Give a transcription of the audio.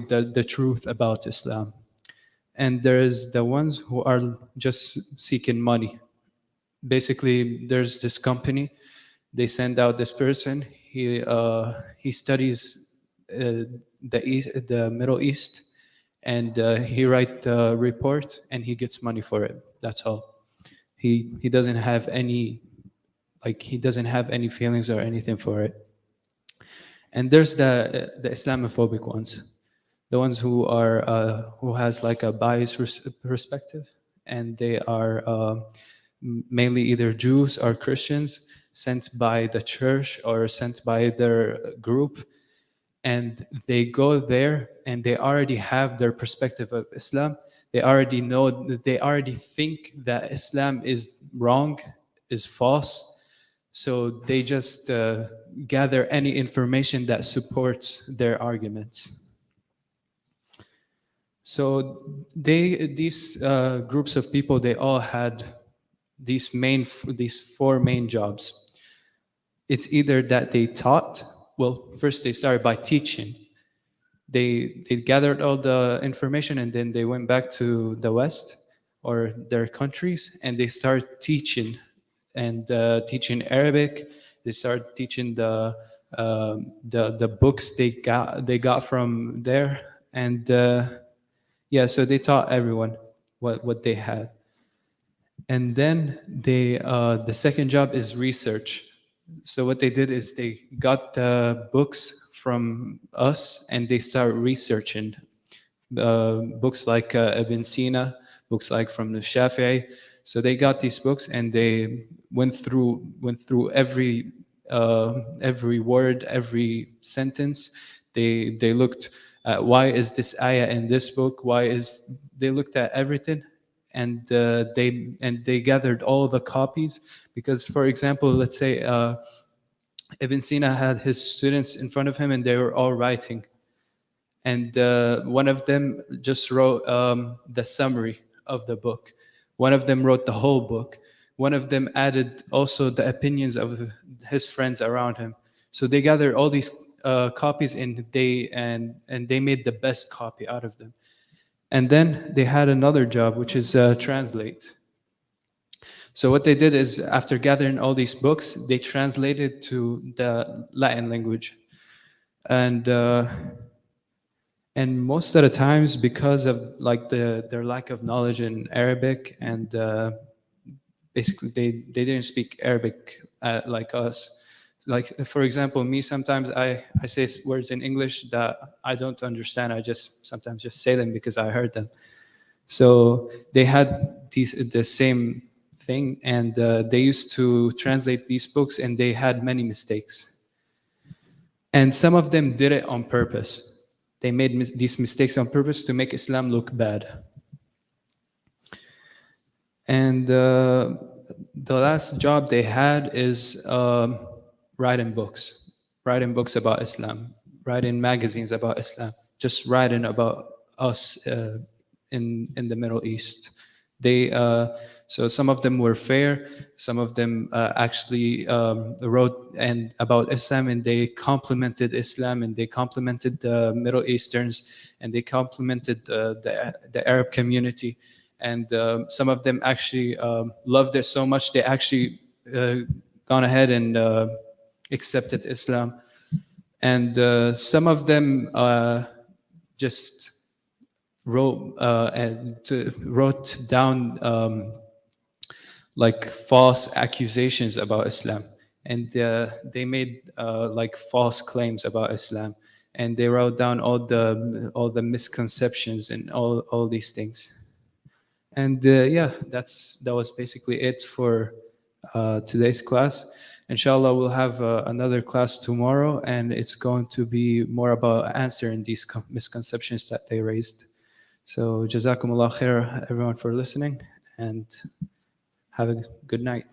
the truth about Islam. And there's the ones who are just seeking money. Basically, there's this company, they send out this person, he studies the Middle East, and he write a report and he gets money for it. That's all. He doesn't have any, like, he doesn't have any feelings or anything for it. And there's the Islamophobic ones, the ones who has like a biased perspective, and they are mainly either Jews or Christians sent by the church or sent by their group, and they go there and they already have their perspective of Islam. They already know that, they already think that Islam is wrong, is false. So they just gather any information that supports their arguments. So these groups of people, they all had these four main jobs. It's either that they taught. Well, first they started by teaching. They gathered all the information and then they went back to the West or their countries and they started teaching, and teaching Arabic. They started teaching the books they got from there, and yeah, so they taught everyone what they had. And then the second job is research. So what they did is they got the books from us and they started researching books like Ibn Sina, books like from the Shafi'i. So they got these books and they went through every word, every sentence. They looked at why is this ayah in this book? They looked at everything, and they gathered all the copies. Because, for example, let's say Ibn Sina had his students in front of him and they were all writing, and one of them just wrote the summary of the book. One of them wrote the whole book. One of them added also the opinions of his friends around him. So they gathered all these copies and they made the best copy out of them. And then they had another job, which is translate. So what they did is, after gathering all these books, they translated to the Latin language. And most of the times, because of like their lack of knowledge in Arabic, and basically they didn't speak Arabic like us. Like, for example, me, sometimes I say words in English that I don't understand. I just sometimes just say them because I heard them. So they had the same thing, and they used to translate these books, and they had many mistakes. And some of them did it on purpose. They made these mistakes on purpose to make Islam look bad. And the last job they had is writing books about Islam, writing magazines about Islam, just writing about us in the Middle East. So some of them were fair. Some of them actually wrote about Islam, and they complimented Islam, and they complimented the Middle Easterns, and they complimented the Arab community. And some of them actually loved it so much they actually gone ahead and accepted Islam. And some of them just wrote down like false accusations about Islam, and they made like false claims about Islam, and they wrote down all the misconceptions and all these things. And yeah, that was basically it for today's class. Inshallah, we'll have another class tomorrow, and it's going to be more about answering these misconceptions that they raised. So Jazakumullah khair, everyone, for listening, and have a good night.